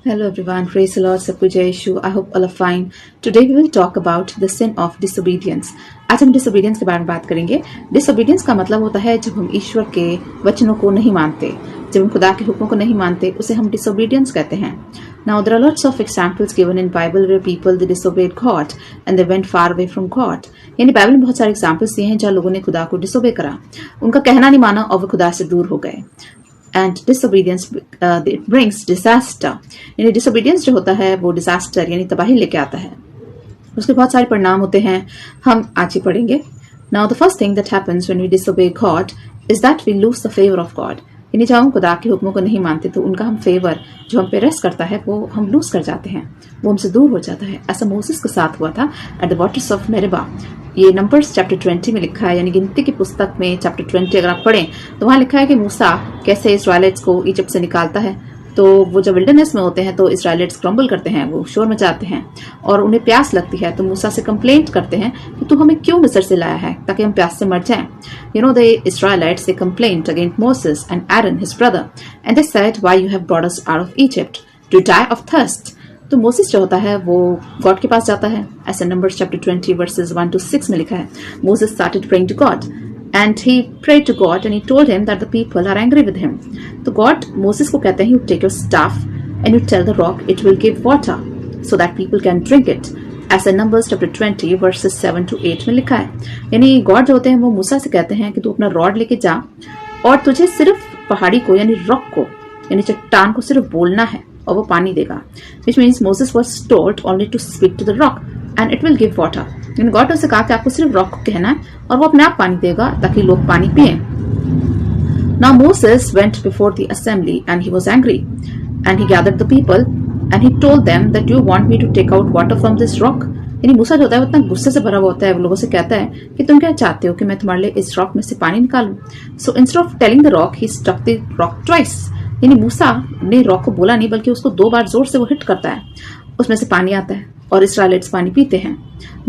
Hello everyone, praise the Lord, सब कुछ जय यीशु. I hope all are fine. Today we will talk about the sin of disobedience. आज हम disobedience के बारे में बात करेंगे. Disobedience का मतलब होता है जब हम ईश्वर के वचनों को नहीं मानते, जब हम खुदा के हुक्मों को नहीं मानते, उसे हम disobedience कहते हैं. Now there are lots of examples given in Bible where people they disobeyed God and they went far away from God. यानी बाइबल में बहुत सारे एग्जाम्पल्स दिए हैं जहाँ लोगों ने खुदा को डिसोबे करा, उनका कहना नहीं माना और वो खुदा से दूर हो गए. And disobedience brings disaster. यानी डिसोबीडियंस जो होता है वो डिजास्टर यानी तबाही लेके आता है. उसके बहुत सारे परिणाम होते हैं, हम आज ही पढ़ेंगे. Now the first thing that happens when we disobey God is that we lose the favour of God. यानी जब हम खुदा के हुक्मों को नहीं मानते तो उनका हम फेवर जो हम पे रेस्ट करता है वो हम लूज कर जाते हैं, वो हमसे दूर हो जाता है. ऐसा मोसेस के साथ हुआ था एट द वाटर्स ऑफ मेरिबा. ये नंबर्स चैप्टर 20 में लिखा है, यानी गिनती की पुस्तक में चैप्टर 20 अगर आप पढ़ें तो वहां लिखा है कि मूसा कैसे इस्राएलिट्स को इजिप्ट से निकालता है. तो वो जब विल्डरनेस में होते हैं तो इस्राएलिट्स क्रम्बल करते हैं, वो शोर मचाते हैं और उन्हें प्यास लगती है. तो मूसा से कंप्लेंट करते हैं कि तू हमें क्यों मिस्र से लाया है ताकि हम प्यास से मर जाएं. You know, the Israelites they complained against Moses and Aaron his brother and they said, why you have brought us out of Egypt to die of thirst. तो मोसेस जो होता है वो गॉड के पास जाता है. ऐसे नंबर्स चैप्टर 20 वर्सेस 1 to 6 में लिखा है, Moses started praying to God and he prayed to God and he told him that the people are angry with him. तो गॉड मोसेस को कहते हैं, you take your staff and you tell the rock it will give water so that people can drink it. ऐसे numbers chapter 20 versus 7 to 8 में लिखा है. यानी God जो होते हैं वो मूसा से कहते हैं कि तू अपना रॉड लेके जा और तुझे सिर्फ पहाड़ी को यानी रॉक को यानी चट्टान को सिर्फ बोलना है और वो पानी देगा. Which means Moses was told only to speak to the rock and it will give water. यानी गॉड ने उसे कहा कि आपको सिर्फ रॉक को कहना है और वो अपने आप पानी देगा ताकि लोग पानी पिए. Now Moses went before the assembly and he was angry and he gathered the people and he told them that you want me to take out water from this rock. यानी मूसा जो होता है वो इतना गुस्से से भरा हुआ होता है, वो लोगों से कहता है कि तुम क्या चाहते हो कि मैं तुम्हारे लिए इस रॉक में से पानी निकालूं. So instead of telling the rock he struck the rock twice. यानी मूसा ने रॉक को बोला नहीं बल्कि उसको 2 बार जोर से वो हिट करता है, उसमें से पानी आता है और इस्राएलिट्स पानी पीते हैं.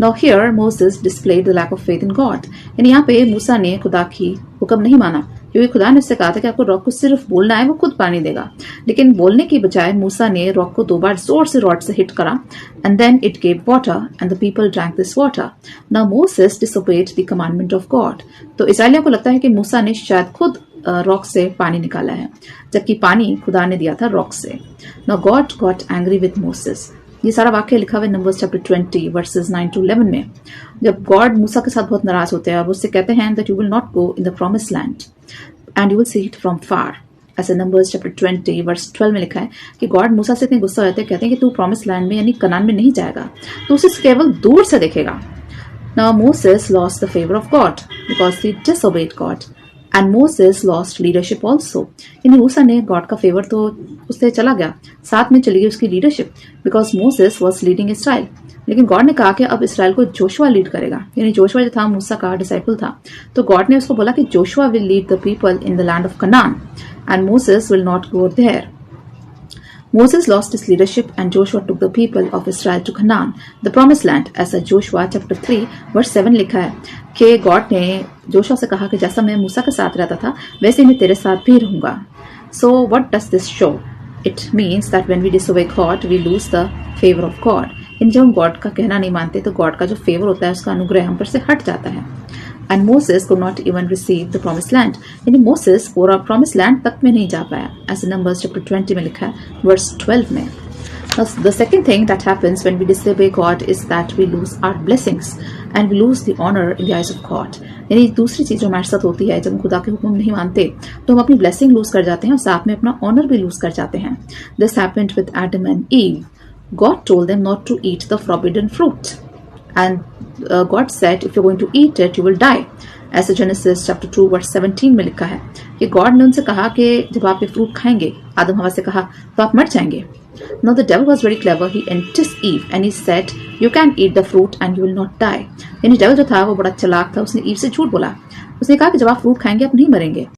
Now here Moses displayed the lack of faith in God. यानी यहाँ पे मूसा ने खुदा की हुक्म नहीं माना, क्योंकि खुदा ने उससे कहा था कि आपको रॉक को सिर्फ बोलना है, वो खुद पानी देगा. लेकिन बोलने की बजाय मूसा ने रॉक को 2 बार जोर से रॉड से हिट करा and then it gave water and the people drank this water. Now Moses disobeyed the commandment of God. तो इस्राएलियों को लगता है कि मूसा ने शायद खुद रॉक से पानी निकाला है, जबकि पानी खुदा ने दिया था रॉक से. Now God got angry with Moses. ये सारा वाक्य लिखा हुआ है नंबर्स चैप्टर 20 वर्सेस 9 to 11 में. जब गॉड मूसा के साथ बहुत नाराज होते हैं और उससे कहते हैं that you will not go in the promised land and you will see it from far. ऐसे नंबर्स चैप्टर 20 वर्स 12 में लिखा है कि गॉड मूसा से इतने गुस्सा हो जाते हैं, कहते हैं कि तू प्रॉमिस्ड लैंड में यानी कनान में नहीं जाएगा, तो उसे केवल दूर से देखेगा. Now Moses lost the favour of God because he disobeyed God and Moses lost leadership also. यानी मूसा ने गॉड का फेवर तो उससे चला गया, साथ में चली गई उसकी leadership, because Moses was leading Israel. लेकिन गॉड ने कहा कि अब इसराइल को जोशुआ लीड करेगा. यानी जोशुआ जो था मूसा का डिसाइपल था, तो गॉड ने उसको बोला कि Joshua will lead the people in the land of Canaan and Moses will not go there. Moses lost his leadership and Joshua took the people of Israel to Canaan, the promised land. ऐसा Joshua chapter 3 verse 7 लिखा है कि God ने Joshua से कहा कि जैसा मैं मूसा के साथ रहता था वैसे मैं तेरे साथ भी रहूंगा. So what does this show? It means that when we disobey God, we lose the favor of God. इन जब हम गॉड का कहना नहीं मानते तो गॉड का जो फेवर होता है उसका अनुग्रह हम पर से हट जाता है. And Moses could not even receive the promised land. यानी मोसेस पूरा promised land तक में नहीं जा पाया. ऐसे नंबर्स चैप्टर 20 में लिखा है वर्स 12 में. The second thing that happens when we disobey God is that we lose our blessings and we lose the honor in the eyes of God. यानी दूसरी चीज जो हमारे साथ होती है, जब हम खुदा के हुक्म नहीं मानते तो हम अपनी ब्लेसिंग लूज कर जाते हैं और साथ में अपना ऑनर भी लूज कर जाते हैं. This happened with Adam and Eve. God told them not to eat the forbidden fruit. And God said, if you're going to eat it, you will die. ऐसे जेनेसिस चैप्टर 2 वर्स 17 में लिखा है कि God ने उनसे कहा कि जब आप ये फ्रूट खाएंगे, आदम हवा से कहा, तो आप मर जाएंगे. Now the devil was very clever. He enticed Eve and he said, you can eat the fruit and you will not die. यानी डेविल जो था वो बड़ा चालाक था, उसने ईव से झूठ बोला. उसने कहा कि जब आप फ्रूट खाएंगे आप नहीं मरेंगे.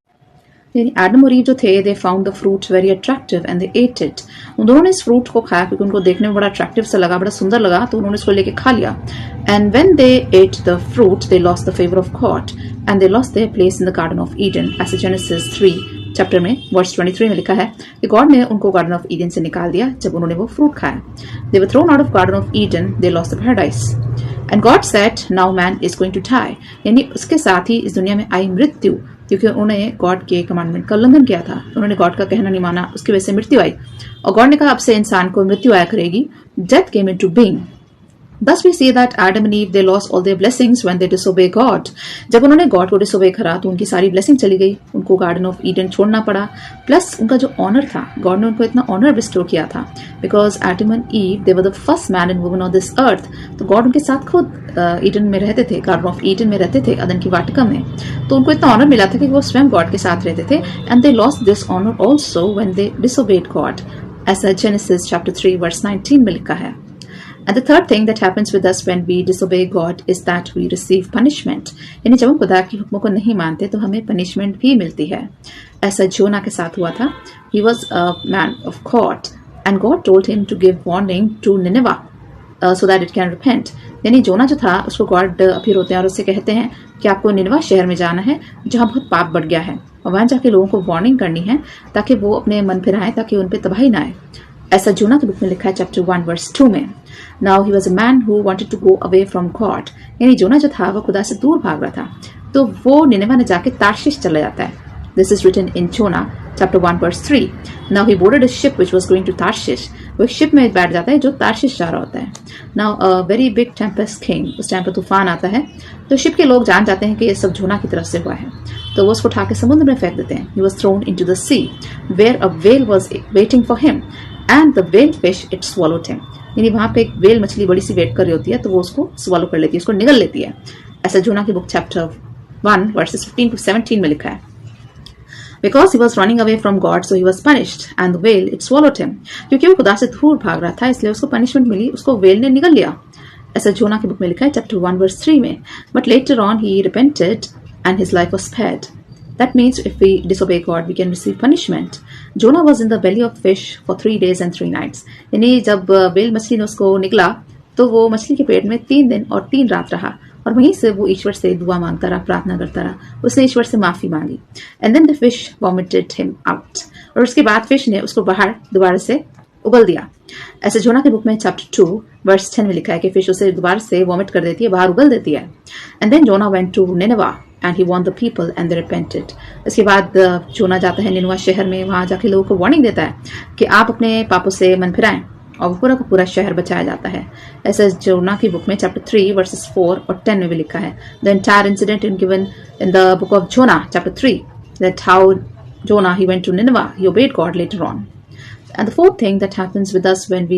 यानी एडम और ईव जो थे, they found the fruit very attractive and they at it. उन दोनों ने इस फ्रूट को खाया क्योंकि उनको देखने में बड़ा अट्रैक्टिव सा लगा, बड़ा सुंदर लगा, तो उन्होंने इसको लेके खा लिया. And when they at the fruit they lost the favour of God and they lost their place in the garden of Eden. ऐसे जेनेसिस 3 चैप्टर में वर्स 23 में लिखा है कि गॉड ने उनको गार्डन ऑफ ईडन से निकाल दिया जब उन्होंने वो फ्रूट खाया। They were thrown out of garden of Eden, they lost the paradise and God said now man is going to die, यानी उसके साथ ही इस दुनिया में आई मृत्यु, क्योंकि उन्होंने गॉड के कमांडमेंट का उल्लंघन किया था, उन्होंने गॉड का कहना नहीं माना, उसकी वजह से मृत्यु आई। और गॉड ने कहा अब से इंसान को मृत्यु आया करेगी। Death came into being. Thus we see that Adam and Eve they lost all their blessings when they disobey God. जब उन्होंने गॉड को डिसोबे करा तो उनकी सारी ब्लेसिंग चली गई, उनको गार्डन ऑफ ईडन छोड़ना पड़ा, प्लस उनका जो ऑनर था, गॉड ने उनको इतना ऑनर बिस्टो किया था because Adam and ewe they were the first man and woman on this earth. तो गॉड उनके साथ खुद ईडन में रहते थे, गार्डन ऑफ ईडन में रहते थे, अदन की वाटिका में। तो उनको इतना ऑनर मिला था कि वो स्वयं गॉड के साथ रहते थे and they lost this honour also when they disobeyed God, ऐसा जेनेसिस चैप्टर 3 वर्स 19 में लिखा है। And the third thing that happens with us when we disobey God is that we receive punishment. यानी जब हम खुदा की हुक्मों को नहीं मानते तो हमें पनिशमेंट भी मिलती है। ऐसा जोना के साथ हुआ था। He was a man of God and God told him to give warning to Nineveh so that it can repent. यानी जोना जो था उसको गॉड अपीयर होते हैं और उससे कहते हैं कि आपको निनवा शहर में जाना है जहाँ बहुत पाप बढ़ गया है, और वहां जाके लोगों को वार्निंग करनी है ताकि वो अपने मन फिराएं, ताकि उन पर तबाही ना आए। ऐसा जोना की बुक में लिखा है चैप्टर 1 वर्स 2 में। Now he was a man who wanted to go away from God, यानी जोना जो था वो खुदा से दूर भाग रहा था, तो वो निनेवा में जाके तार्शिश चला जाता है। This is written in Jonah chapter 1 verse 3। Now he boarded a ship which was going to Tarshish, वो शिप में बैठ जाता है जो तार्शिश जा रहा होता है। Now a very big tempest came, उस टाइम पर तूफान आता है, तो शिप के लोग जान जाते हैं कि ये सब जोना की तरफ से हुआ है, तो वो उसको उठा के समुद्र में फेंक देते हैं। He was thrown into the sea where a whale was waiting for him and the whale fish it swallowed him, यानी वहां पे एक व्हेल मछली बड़ी सी वेट कर रही होती है, तो वो उसको स्वॉलो कर लेती है, उसको निगल लेती है। ऐसा जोना की बुक चैप्टर 1 वर्सेस 15 to 17 में लिखा है। Because he was running away from God, so he was punished, and the whale it swallowed him. क्योंकि वो खुदा से दूर भाग रहा था इसलिए उसको पनिशमेंट मिली, उसको व्हेल ने निगल लिया। ऐसा जोना की बुक में लिखा है चैप्टर 1 वर्स 3 में। But later on he repented and his life was spared. That means if we disobey God, we can receive punishment. Jonah was in the belly of fish for 3 days and 3 nights. यानी जब whale मछली ने उसको निगला तो वो मछली के पेट में 3 दिन और 3 रात रहा, और वहीं से वो ईश्वर से दुआ मांगता रहा, प्रार्थना करता रहा, उसने ईश्वर से माफी मांगी। And then the fish vomited him out, और उसके बाद फिश ने उसको बाहर दोबारा से उगल दिया। ऐसे जोना की बुक में चैप्टर 2 वर्स 10 में लिखा है कि फिश उसे दोबारा से वॉमिट कर देती है, बाहर उगल देती है। And then Jonah went to Nineveh and he warned the people and they repented. इसके बाद जोना जाता है निनेवा शहर में, वहां जाके लोगों को वार्निंग देता है कि आप अपने पापों से मन फिराएं, और वो पूरा का पूरा शहर बचाया जाता है। ऐसा जोना की बुक में चैप्टर 3 वर्सेस 4 और 10 में भी लिखा है। The entire incident in given in the book of Jonah chapter 3, that how Jonah he went to Nineveh, he obeyed God later on. And the fourth thing that happens with us when we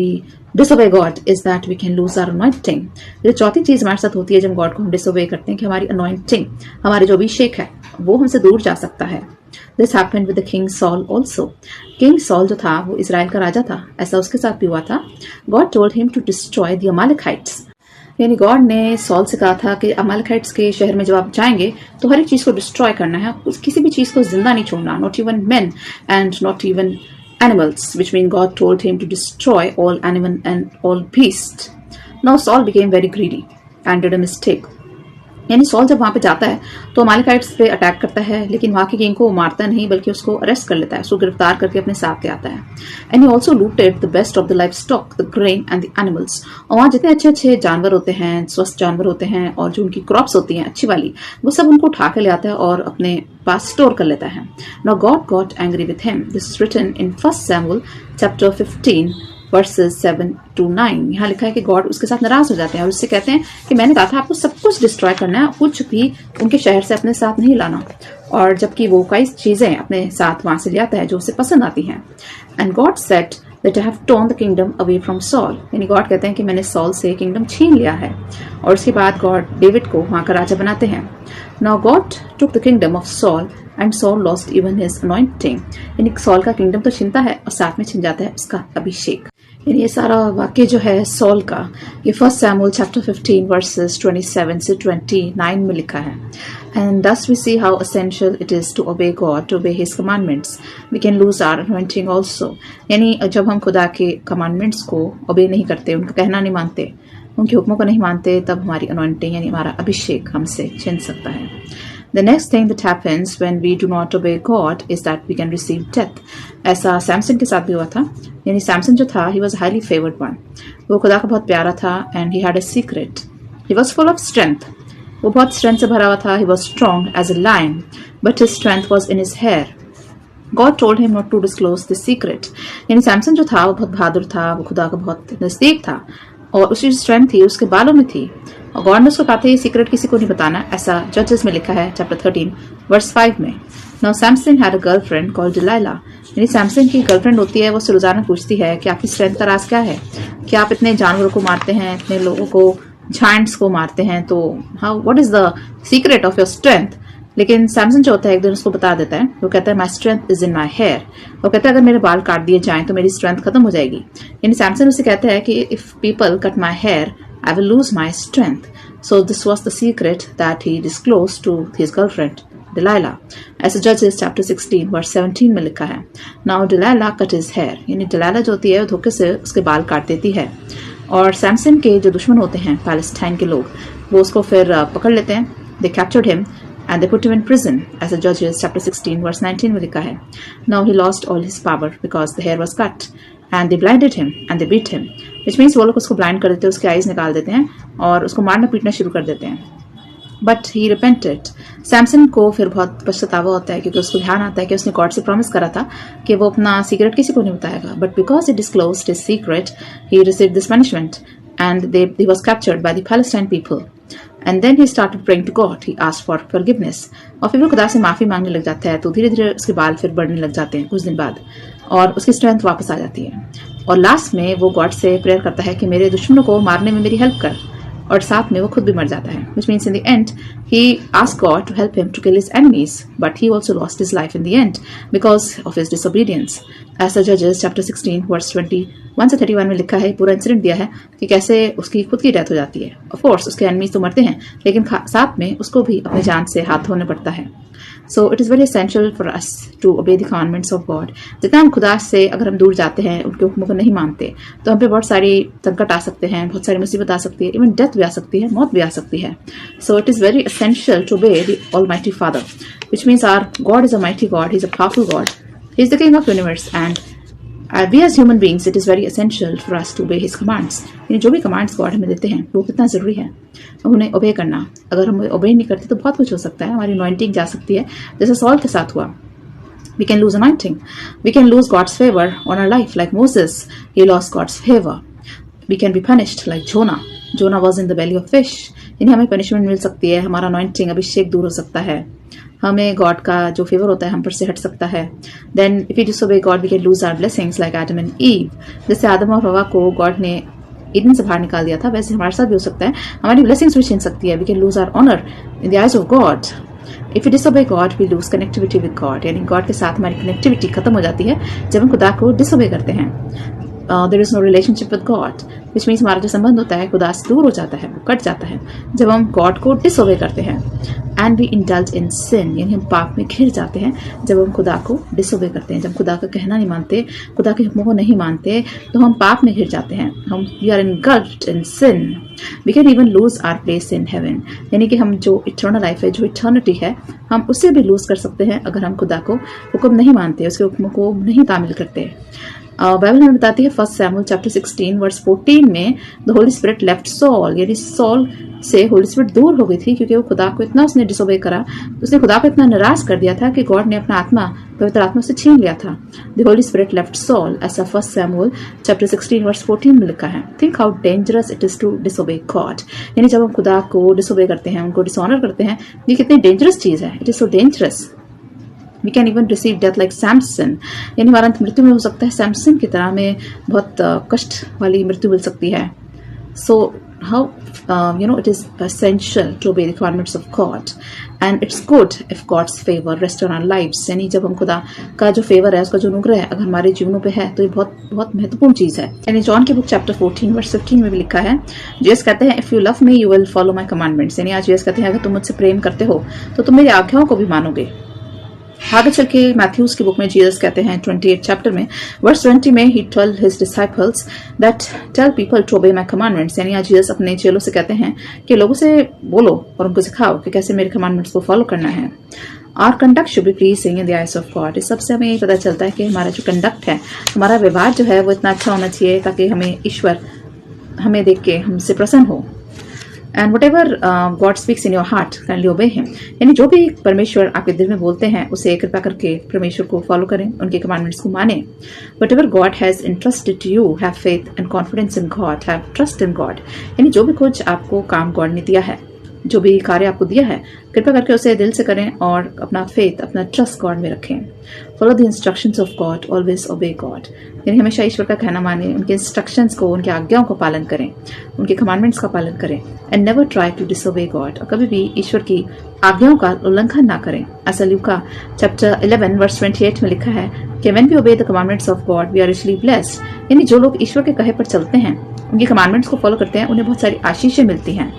disobey God is that we can lose our anointing. जो चौथी चीज हमारे साथ होती है जब God को हम डिसोबे करते हैं कि हमारी anointing, हमारे जो अभिषेक है वो हमसे दूर जा सकता है। This happened with the king Saul also. King Saul जो था वो इजराइल का राजा था, ऐसा उसके साथ भी हुआ था। God told him to destroy the Amalekites. यानी गॉड ने सॉल से कहा था कि अमालेकाइट्स के शहर में जब आप जाएंगे तो हर एक चीज को डिस्ट्रॉय करना है, किसी भी चीज को जिंदा नहीं छोड़ना, not even men and not even animals, which means God told him to destroy all animal and all beasts. Now Saul became very greedy and did a mistake. यानी सॉल जब वहां पे जाता है तो अमालेकाइट्स पे अटैक करता है, लेकिन वहां के किंग को वो मारता नहीं बल्कि उसको अरेस्ट कर लेता है, उसको गिरफ्तार करके अपने साथ ले आता है। And he also looted the best of the life stock, the grain and the animals. और वहां जितने अच्छे अच्छे जानवर होते हैं, स्वस्थ जानवर होते हैं, और जो उनकी क्रॉप्स होती हैं अच्छी वाली, वो सब उनको उठा के ले आता है और अपने पास स्टोर कर लेता है। Now God got angry with him. This is written in 1 Samuel chapter 15 verses 7 to 9। यहाँ लिखा है कि गॉड उसके साथ नाराज हो जाते हैं और उससे कहते हैं कि मैंने कहा था आपको सब कुछ डिस्ट्रॉय करना है, कुछ भी उनके शहर से अपने साथ नहीं लाना, और जबकि वो कई चीजें अपने साथ वहां से ले आता है जो उसे पसंद आती हैं। And God said that I have turn the kingdom away from Saul, यानी गॉड कहते हैं कि मैंने सॉल से किंगडम छीन लिया है, और उसके बाद गॉड डेविड को वहां का राजा बनाते हैं। Now God took the kingdom of Saul and Saul lost even his anointing, यानी सॉल का किंगडम तो छीनता है और साथ में छिन जाता है उसका अभिषेक। यानी ये सारा वाक्य जो है सॉल का, ये 1 Samuel चैप्टर 15 वर्सेस 27 से 29 में लिखा है। And thus we see how essential it is to obey God, to obey His commandments. We can lose our anointing also. यानी जब हम खुदा के commandments को obey नहीं करते, उनका कहना नहीं मानते, उनके हुक्मों को नहीं मानते, तब हमारी anointing यानी हमारा अभिषेक हमसे छिन सकता है। The next thing that happens when we do not obey God is that we can receive death. ऐसा सैमसन के साथ भी हुआ था. यानी सैमसन जो था, he was a highly favored one. वो खुदा का बहुत प्यारा था and he had a secret. He was full of strength. वो बहुत strength से भरा हुआ था. He was strong as a lion, but his strength was in his hair. God told him not to disclose the secret. यानी सैमसन जो था वो बहुत बहादुर था, वो खुदा का बहुत नजदीक था और उसकी स्ट्रेंथ थी उसके बालों में थी और गॉड ने उसको कहा था ये सीक्रेट किसी को नहीं बताना. ऐसा जजेस में लिखा है चैप्टर 13 वर्स 5 में. Now Samson had a girlfriend called Delilah. यानी सैमसन की गर्लफ्रेंड होती है, वो उससे रोजाना पूछती है कि आपकी स्ट्रेंथ का राज क्या है, क्या आप इतने जानवरों को मारते हैं, इतने लोगों को, जायंट्स को मारते हैं, तो how what is the secret of your strength. लेकिन सैमसन जो होता है एक दिन उसको बता देता है. वो कहता है my strength is in my hair. वो कहता है अगर मेरे बाल काट दिए जाएं तो मेरी स्ट्रेंथ खत्म हो जाएगी. यानी सैमसन उसे कहता है कि if people cut my hair I will lose my strength. So this was the secret that he disclose to his girlfriend Delilah. ऐसे जजेस चैप्टर 16 वर्स 17 में लिखा है. Now Delilah cut his hair. यानी डिलाइला जो होती है वो धोखे से उसके बाल काट देती है और सैमसन के जो दुश्मन होते हैं पैलेस्टाइन के लोग, वो उसको फिर पकड़ लेते हैं. दे captured him and they put him in prison, as a Judges chapter 16 verse 19 में लिखा है. Now he lost all his power because the hair was cut, and they blinded him and they beat him, which means वो लोग उसको blind कर देते हैं, उसके आईज निकाल देते हैं और उसको मारना पीटना शुरू कर देते हैं. But he repented. सैमसन को फिर बहुत पछतावा होता है क्योंकि उसको ध्यान आता है कि उसने गॉड से प्रॉमिस करा था कि वो अपना सीक्रेट किसी को नहीं बताएगा. But because he disclosed his secret he received this punishment and he was captured by the Palestine people. And then he started praying to God. He asked for forgiveness. और फिर वो खुदा से माफी मांगने लग जाता है. तो धीरे धीरे उसके बाल फिर बढ़ने लग जाते हैं कुछ दिन बाद और उसकी स्ट्रेंथ वापस आ जाती है. और लास्ट में वो गॉड से प्रेयर करता है कि मेरे दुश्मनों को मारने में मेरी हेल्प कर. और साथ में वो खुद भी मर जाता है. Which means in the end he asked God to help him to kill his enemies, but he also lost his life in the end because of his disobedience. As Judges chapter 16 verse 21 से 31 में लिखा है, पूरा incident दिया है कि कैसे उसकी खुद की डेथ हो जाती है. ऑफ कोर्स उसके एनिमीज तो मरते हैं लेकिन साथ में उसको भी अपनी जान से हाथ धोने पड़ता है. So it is very essential for us to obey the commandments of God. जितना हम खुदा से अगर हम दूर जाते हैं, उनके हुक्मों को नहीं मानते, तो हम पे बहुत सारी संकट आ सकते हैं, बहुत सारी मुसीबत आ सकती है, इवन डेथ भी आ सकती है, मौत भी आ सकती है. So it is very essential to obey the Almighty Father, which means our God is a mighty God. He is a powerful God. He is the King of universe, and we as human beings, it is very essential for us to obey His commands. यानी जो भी commands God हमें देते हैं वो कितना जरूरी है उन्हें ओबे करना. अगर हम ओबे नहीं करते तो बहुत कुछ हो सकता है. हमारी अनॉइंटिंग जा सकती है, जैसे सॉल के साथ हुआ. We can lose anointing. We can lose God's favor on our life, like Moses. He lost God's favor. We can be punished, like Jonah. Jonah was in the belly of fish. यानी हमें punishment मिल सकती है, हमारा anointing अभिषेक दूर हो सकता है, हमें गॉड का जो फेवर होता है हम पर से हट सकता है. Then if you disobey God we can lose our blessings like Adam and Eve. जैसे आदम और हवा को गॉड ने ईडन से बाहर निकाल दिया था, वैसे हमारे साथ भी हो सकता है. हमारी ब्लेसिंग्स भी छीन सकती है. We can lose our honour in the eyes of God. If you disobey God we lose connectivity with God. यानी गॉड के साथ हमारी कनेक्टिविटी खत्म हो जाती है जब हम खुदा को डिसोबे करते हैं. There is no relationship with God, which means हमारा जो संबंध होता है खुदा से दूर हो जाता है, वो कट जाता है जब हम गॉड को डिसोबे करते हैं. एंड वी इंडल्ज इन सिन, यानी हम पाप में घिर जाते हैं जब हम खुदा को डिसोबे करते हैं. जब खुदा का कहना नहीं मानते, खुदा के हुक्मों को नहीं मानते, तो हम पाप में घिर जाते हैं. हम we are engulfed in sin. We can even lose our place in heaven. यानी कि हम जो इटर्नल लाइफ है, जो इटर्निटी है, हम उससे भी लूज कर सकते हैं अगर हम खुदा को हुक्म नहीं मानते, उसके हुक्मों को नहीं तामील करते. बाइबल हमें बताती है 1 सैमुअल चैप्टर 16 वर्स 14 में the Holy Spirit left Saul. यानी सॉल से होली स्पिरिट दूर हो गई थी क्योंकि वो खुदा को इतना उसने डिसोबे करा, उसने खुदा को इतना नाराज कर दिया था कि गॉड ने अपना आत्मा, पवित्र आत्मा से छीन लिया था. The Holy Spirit left Saul, ऐसा 1 सैमुअल चैप्टर 16 वर्स 14 में लिखा है. Think how dangerous it is to disobey God. यानी जब हम खुदा को डिसोबे करते हैं, उनको डिसऑनर करते हैं, ये कितनी डेंजरस चीज है. It is so dangerous. We can even receive death like Samson. यानी हमारा अंत मृत्यु में हो सकता है सैमसन की तरह, हमें बहुत कष्ट वाली मृत्यु मिल सकती है. So how it is essential to obey the commandments of God, and it's good if God's favor rests on our lives. यानी जब हम खुदा का जो फेवर है, उसका जो अनुग्रह है, अगर हमारे जीवनों पे है तो ये बहुत बहुत महत्वपूर्ण चीज है. यानी जॉन की बुक चैप्टर 14 वर्स 15 में भी लिखा है, जीसस कहते हैं if you love me you will follow my commandments. यानी आज जीसस कहते हैं अगर तुम मुझसे प्रेम करते हो तो तुम मेरी आज्ञाओं को भी मानोगे. आगे चल के मैथ्यूज की बुक में जीसस कहते हैं 28 चैप्टर में वर्स 20 में he told his disciples that tell people to obey my commandments, यानी आज जीसस अपने चेलों से कहते हैं कि लोगों से बोलो और उनको सिखाओ कि कैसे मेरे कमांडमेंट्स को फॉलो करना है। Our conduct should be pleasing in the eyes of God. इस सबसे हमें ये पता चलता है कि हमारा जो कंडक्ट है, हमारा व्यवहार जो है वो इतना अच्छा होना चाहिए ताकि हमें ईश्वर हमें देख के हमसे प्रसन्न हो। And whatever God speaks in your heart kindly obey him, यानी जो भी परमेश्वर आपके दिल में बोलते हैं उसे कृपा करके परमेश्वर को फॉलो करें, उनके कमांडमेंट्स को माने। What ever God has interested you have faith and confidence in God, have trust in God, यानी जो भी कुछ आपको काम गॉड ने दिया है, जो भी कार्य आपको दिया है, कृपा करके उसे दिल से करें और अपना फेथ, अपना ट्रस्ट गॉड में रखें। Follow the instructions of God, always obey God, यानी हमेशा ईश्वर का कहना माने, उनके इंस्ट्रक्शंस को, उनके आज्ञाओं को पालन करें, उनके कमांडमेंट्स का पालन करें। And never try to disobey God, और कभी भी ईश्वर की आज्ञाओं का उल्लंघन ना करें। ऐसा लूका चैप्टर 11 वर्स 28 में लिखा है कि when we obey the commandments of God we are richly blessed, यानी जो लोग ईश्वर के कहे पर चलते हैं, उनके कमांडमेंट्स को फॉलो करते हैं, उन्हें बहुत सारी आशीषें मिलती हैं।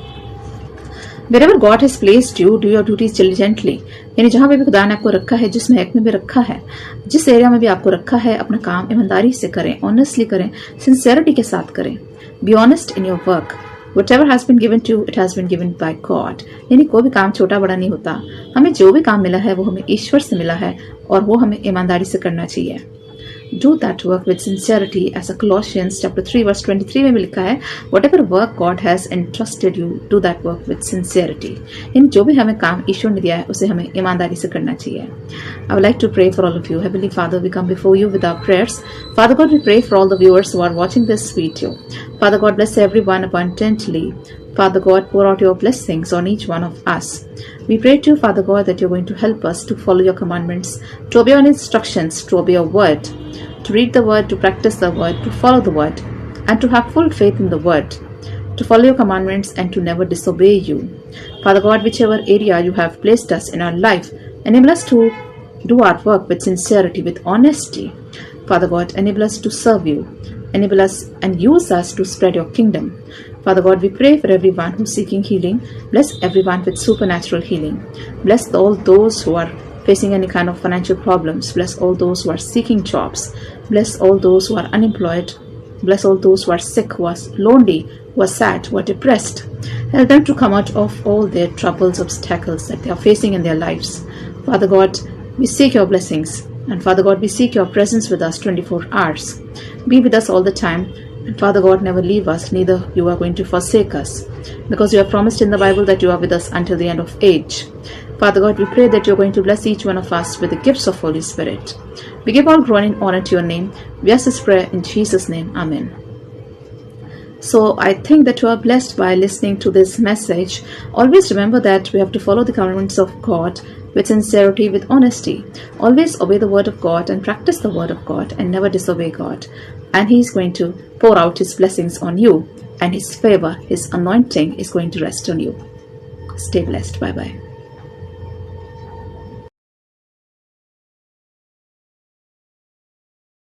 Wherever God has placed you, do your duties diligently, यानी जहां पे भी खुदा ने आपको रखा है, जिस महकमे में भी रखा है, जिस एरिया में भी आपको रखा है, अपना काम ईमानदारी से करें, ऑनेस्टली करें, सिंसियरिटी के साथ करें। Be honest in your work, whatever has been given to you, it has been given by God, यानी कोई भी काम छोटा बड़ा नहीं होता, हमें जो भी काम मिला है वो हमें ईश्वर से मिला है और वो हमें ईमानदारी से करना चाहिए। Do that work with sincerity, ऐसा Colossians chapter 3 verse 23 में भी लिखा है, whatever work God has entrusted you, do that work with sincerity, यानी जो भी हमें काम ईश्वर ने दिया है उसे हमें ईमानदारी से करना चाहिए। I would like to pray for all of you. Heavenly Father, we come before you with our prayers. Father God, we pray for all the viewers who are watching this video. Father God, bless everyone abundantly. Father God, pour out your blessings on each one of us. We pray to you, Father God, that you're going to help us to follow your commandments, to obey your instructions, to obey your word, to read the word, to practice the word, to follow the word, and to have full faith in the word, to follow your commandments and to never disobey you. Father God, whichever area you have placed us in our life, enable us to do our work with sincerity, with honesty. Father God, enable us to serve you. Enable us and use us to spread your kingdom. Father God, we pray for everyone who's seeking healing. Bless everyone with supernatural healing. Bless all those who are facing any kind of financial problems. Bless all those who are seeking jobs. Bless all those who are unemployed. Bless all those who are sick, who are lonely, who are sad, who are depressed. Help them to come out of all their troubles, obstacles that they are facing in their lives. Father God, we seek your blessings. And Father God, we seek your presence with us 24 hours. Be with us all the time. And Father God, never leave us, neither you are going to forsake us. Because you have promised in the Bible that you are with us until the end of age. Father God, we pray that you're going to bless each one of us with the gifts of Holy Spirit. We give all glory and honor to your name. We ask this prayer in Jesus' name. Amen. So I think that you are blessed by listening to this message. Always remember that we have to follow the commandments of God with sincerity, with honesty. Always obey the word of God and practice the word of God and never disobey God. And he is going to pour out his blessings on you, and his favor, his anointing is going to rest on you. Stay blessed. Bye-bye.